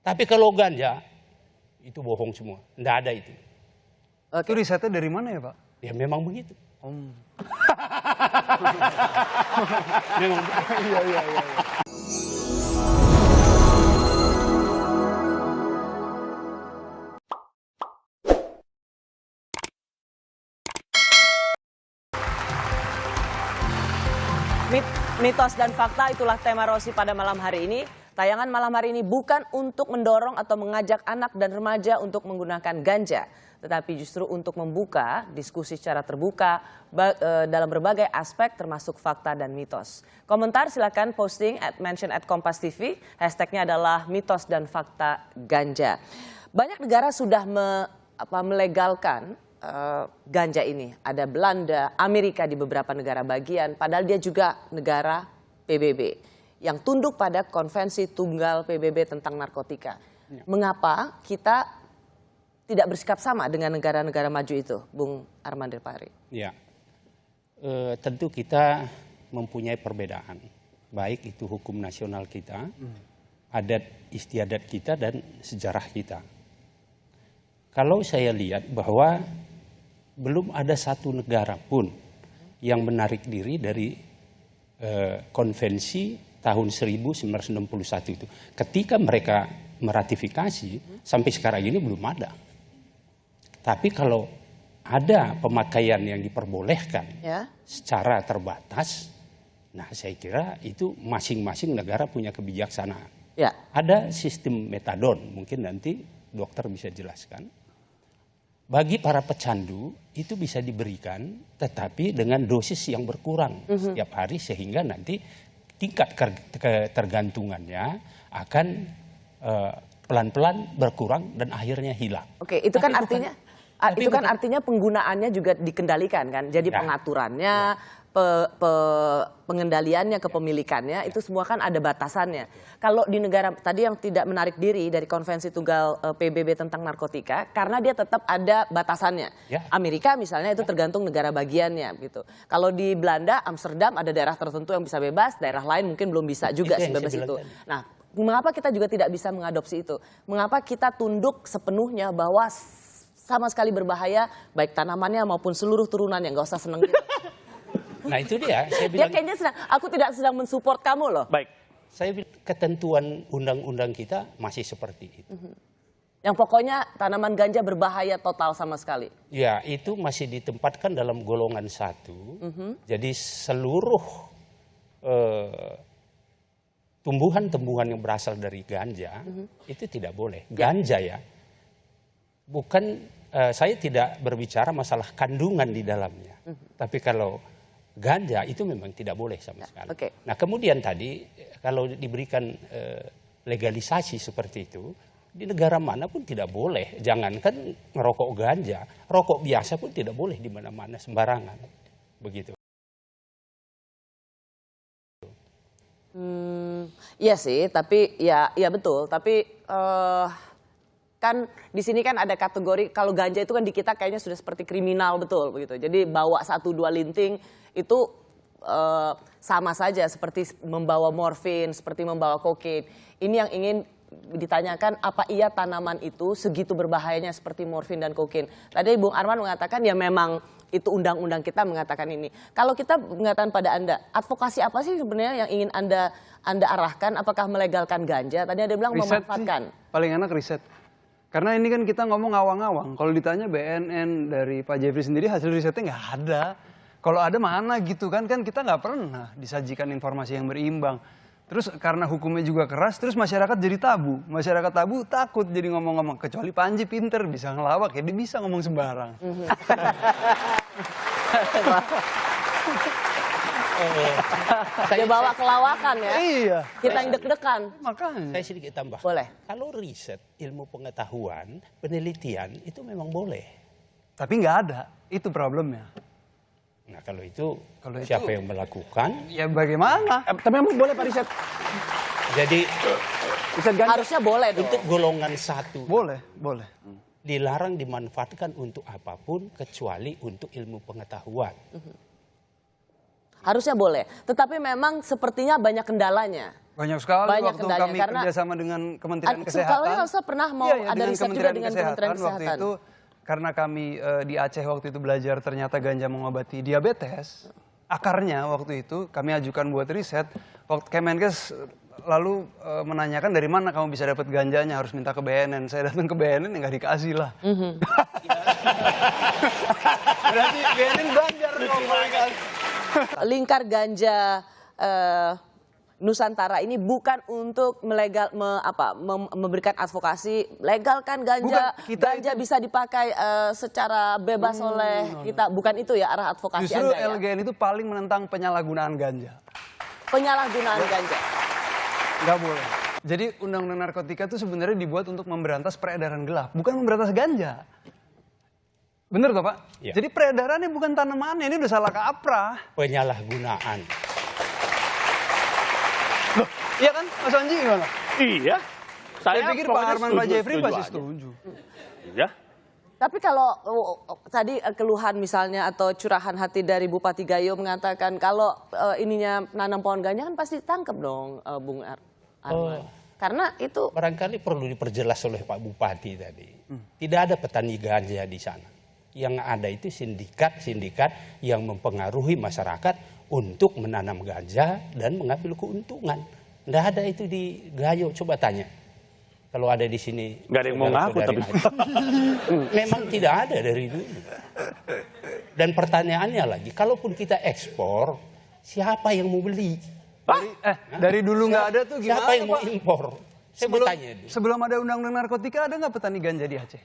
Tapi kalau ganja, itu bohong semua. Nggak ada itu. Itu risetnya dari mana ya Pak? Ya memang begitu. Memang. Iya. Mitos dan fakta, itulah tema Rosi pada malam hari ini. Tayangan malam hari ini bukan untuk mendorong atau mengajak anak dan remaja untuk menggunakan ganja, tetapi justru untuk membuka diskusi secara terbuka dalam berbagai aspek termasuk fakta dan mitos. Komentar silakan posting @mention @Kompas TV, hashtagnya adalah mitos dan fakta ganja. Banyak negara sudah melegalkan ganja ini. Ada Belanda, Amerika di beberapa negara bagian, padahal dia juga negara PBB yang tunduk pada Konvensi Tunggal PBB tentang narkotika. Mengapa kita tidak bersikap sama dengan negara-negara maju itu, Bung Arman Delpari? Ya, tentu kita mempunyai perbedaan, baik itu hukum nasional kita, adat istiadat kita, dan sejarah kita. Kalau saya lihat bahwa belum ada satu negara pun yang menarik diri dari konvensi tahun 1961 itu. Ketika mereka meratifikasi, sampai sekarang ini belum ada. Tapi kalau ada pemakaian yang diperbolehkan secara terbatas, nah saya kira itu masing-masing negara punya kebijaksanaan. Ada sistem metadon, mungkin nanti dokter bisa jelaskan. Bagi para pecandu itu bisa diberikan, tetapi dengan dosis yang berkurang setiap hari, sehingga nanti tingkat ketergantungannya akan pelan-pelan berkurang dan akhirnya hilang. Oke, itu kan artinya artinya penggunaannya juga dikendalikan kan. Jadi pengaturannya, pengendaliannya, kepemilikannya itu semua kan ada batasannya. Kalau di negara tadi yang tidak menarik diri dari Konvensi Tunggal PBB tentang narkotika, karena dia tetap ada batasannya. Amerika misalnya itu tergantung negara bagiannya gitu. Kalau di Belanda, Amsterdam ada daerah tertentu yang bisa bebas, daerah lain mungkin belum bisa juga sebebas itu. Nah, mengapa kita juga tidak bisa mengadopsi itu? Mengapa kita tunduk sepenuhnya bahwa sama sekali berbahaya baik tanamannya maupun seluruh turunannya? Nggak usah seneng gitu. Nah itu dia, saya bilang. Dia kayaknya aku tidak sedang mensupport kamu loh. Baik, saya bilang ketentuan undang-undang kita masih seperti itu. Yang pokoknya tanaman ganja berbahaya total sama sekali. Ya, itu masih ditempatkan dalam golongan 1. Jadi seluruh tumbuhan-tumbuhan yang berasal dari ganja itu tidak boleh. Ganja ya, bukan saya tidak berbicara masalah kandungan di dalamnya. Tapi kalau ganja itu memang tidak boleh sama sekali. Nah kemudian tadi kalau diberikan legalisasi seperti itu, di negara mana pun tidak boleh. Jangankan ngerokok ganja, rokok biasa pun tidak boleh di mana-mana sembarangan. Begitu. Iya sih, tapi ya betul. Tapi kan di sini kan ada kategori, kalau ganja itu kan di kita kayaknya sudah seperti kriminal betul begitu. Jadi bawa 1-2 linting itu sama saja seperti membawa morfin, seperti membawa kokain. Ini yang ingin ditanyakan, apa iya tanaman itu segitu berbahayanya seperti morfin dan kokain? Tadi Bung Arman mengatakan ya memang itu undang-undang kita mengatakan ini. Kalau kita mengatakan pada Anda, advokasi apa sih sebenarnya yang ingin Anda arahkan? Apakah melegalkan ganja? Tadi ada bilang riset memanfaatkan. Sih, paling enak riset. Karena ini kan kita ngomong awang-awang. Kalau ditanya BNN dari Pak Jeffrey sendiri hasil risetnya nggak ada. Kalau ada mana gitu kan kita nggak pernah disajikan informasi yang berimbang. Terus karena hukumnya juga keras, terus masyarakat jadi tabu. Masyarakat tabu takut jadi ngomong-ngomong. Kecuali Panji pinter bisa ngelawak ya, dia bisa ngomong sembarang. Dia bawa kelawakan ya. Iya. Kita yang deg-degan. Makanya. Saya sedikit tambah. Boleh. Kalau riset, ilmu pengetahuan, penelitian itu memang boleh. Tapi nggak ada, itu problemnya. Nah kalau itu siapa yang melakukan? Ya bagaimana? Tapi memang boleh Pak riset. Jadi harusnya boleh dong. untuk golongan 1. Boleh. Dilarang dimanfaatkan untuk apapun kecuali untuk ilmu pengetahuan. Harusnya boleh. Tetapi memang sepertinya banyak kendalanya. Banyak sekali Banyak waktu kendalanya, kami karena kerjasama dengan Kementerian kalau Kesehatan. Elsa pernah mau Iya, ada riset juga dengan Kementerian Waktu Kesehatan. itu karena kami di Aceh waktu itu belajar ternyata ganja mengobati diabetes. Akarnya waktu itu kami ajukan buat riset. Waktu Kemenkes lalu menanyakan dari mana kamu bisa dapat ganjanya, harus minta ke BNN. Saya datang ke BNN ya nggak dikasih lah. Berarti BNN belajar dong. Lingkar Ganja Nusantara ini bukan untuk memberikan advokasi legalkan ganja, Bukan, ganja bisa dipakai secara bebas oleh kita, bukan itu ya arah advokasi Justru Anda ya? LGN itu paling menentang penyalahgunaan ganja. Penyalahgunaan ganja. Nggak boleh. Jadi undang-undang narkotika itu sebenarnya dibuat untuk memberantas peredaran gelap, bukan memberantas ganja. Bener toh Pak? Ya. Jadi peredarannya bukan tanamannya, ini udah salah kaprah. Penyalahgunaan. Loh, iya kan Mas Anji gimana? Iya. Saya pikir Pak pokoknya Arman, Pak Jeffrey pasti aja. setuju. Iya. Tapi kalau tadi keluhan misalnya atau curahan hati dari Bupati Gayo mengatakan kalau ininya nanam pohon ganja kan pasti ditangkap dong, Bung Arman. Karena itu Barangkali perlu diperjelas oleh Pak Bupati tadi. Tidak ada petani ganja di sana. Yang ada itu sindikat-sindikat yang mempengaruhi masyarakat untuk menanam ganja dan mengambil keuntungan. Tidak ada itu di Gayo, coba tanya. Kalau ada di sini. Nggak ada yang mau ngaku tapi. Memang tidak ada dari dulu. Dan pertanyaannya lagi, kalaupun kita ekspor, siapa yang mau beli? Dari dulu nggak ada tuh gimana Siapa yang mau Pak? impor? Saya bertanya. Sebelum ada undang-undang narkotika ada nggak petani ganja di Aceh?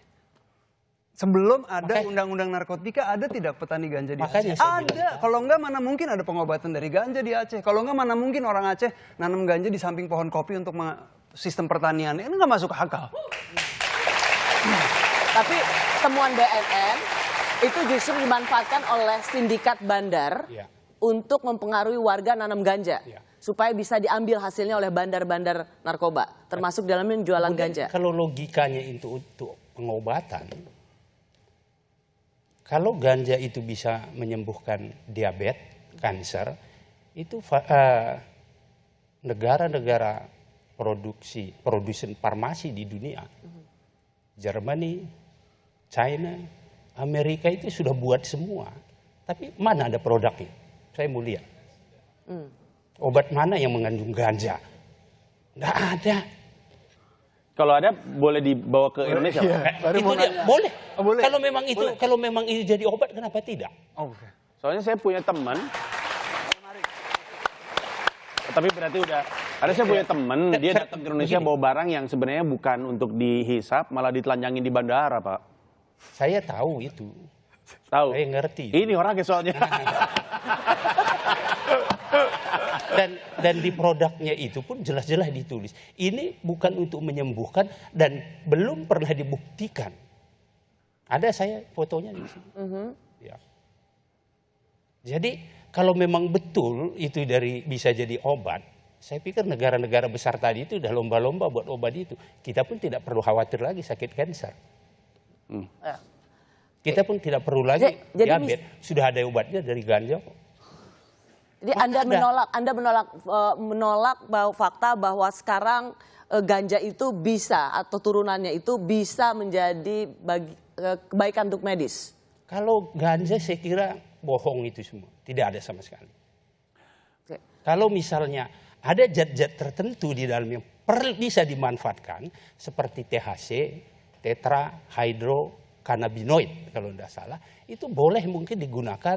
Sebelum ada undang-undang narkotika ada tidak petani ganja di Makanya Aceh? saya bilang Ada. Kalau nggak mana mungkin ada pengobatan dari ganja di Aceh? Kalau nggak mana mungkin orang Aceh nanam ganja di samping pohon kopi untuk sistem pertanian? Ini nggak masuk akal. tapi temuan BNN itu justru dimanfaatkan oleh sindikat bandar Ya. untuk mempengaruhi warga nanam ganja. Ya. Supaya bisa diambil hasilnya oleh bandar-bandar narkoba, termasuk dalamnya jualan ganja. Kalau logikanya itu untuk pengobatan, kalau ganja itu bisa menyembuhkan diabetes, kanker, itu negara-negara produsen farmasi di dunia, Jerman, China, Amerika itu sudah buat semua. Tapi mana ada produknya? Saya mau lihat. Obat mana yang mengandung ganja? Nggak ada. Kalau ada boleh dibawa ke Indonesia. Pak? Itu dia boleh. Oh, boleh. Kalau memang itu jadi obat, kenapa tidak? Oh, oke. Soalnya saya punya teman. Tapi berarti udah. Ada saya punya teman, dia datang ke Indonesia bawa barang yang sebenarnya bukan untuk dihisap, malah ditelanjangin di bandara, Pak. Saya tahu itu. Tahu? Saya ngerti. Ini orangnya soalnya. Dan di produknya itu pun jelas-jelas ditulis. Ini bukan untuk menyembuhkan dan belum pernah dibuktikan. Ada saya fotonya di sini. Ya. Jadi kalau memang betul itu bisa jadi obat, saya pikir negara-negara besar tadi itu udah lomba-lomba buat obat itu. Kita pun tidak perlu khawatir lagi sakit kanker. Kita pun tidak perlu lagi diabetes. Sudah ada obatnya dari ganja kok. Jadi Anda menolak bahwa fakta bahwa sekarang ganja itu bisa atau turunannya itu bisa menjadi kebaikan untuk medis. Kalau ganja saya kira bohong itu semua, tidak ada sama sekali. Oke. Kalau misalnya ada zat-zat tertentu di dalamnya bisa dimanfaatkan seperti THC, tetrahydrocannabinoid kalau tidak salah, itu boleh mungkin digunakan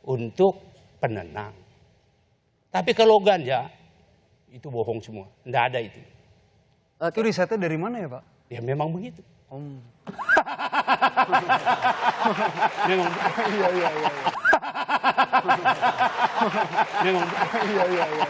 untuk penenang. Tapi kalau ganja, itu bohong semua. Tidak ada itu. Itu risetnya dari mana ya Pak? Ya memang begitu. Memang. Iya. Memang. Iya.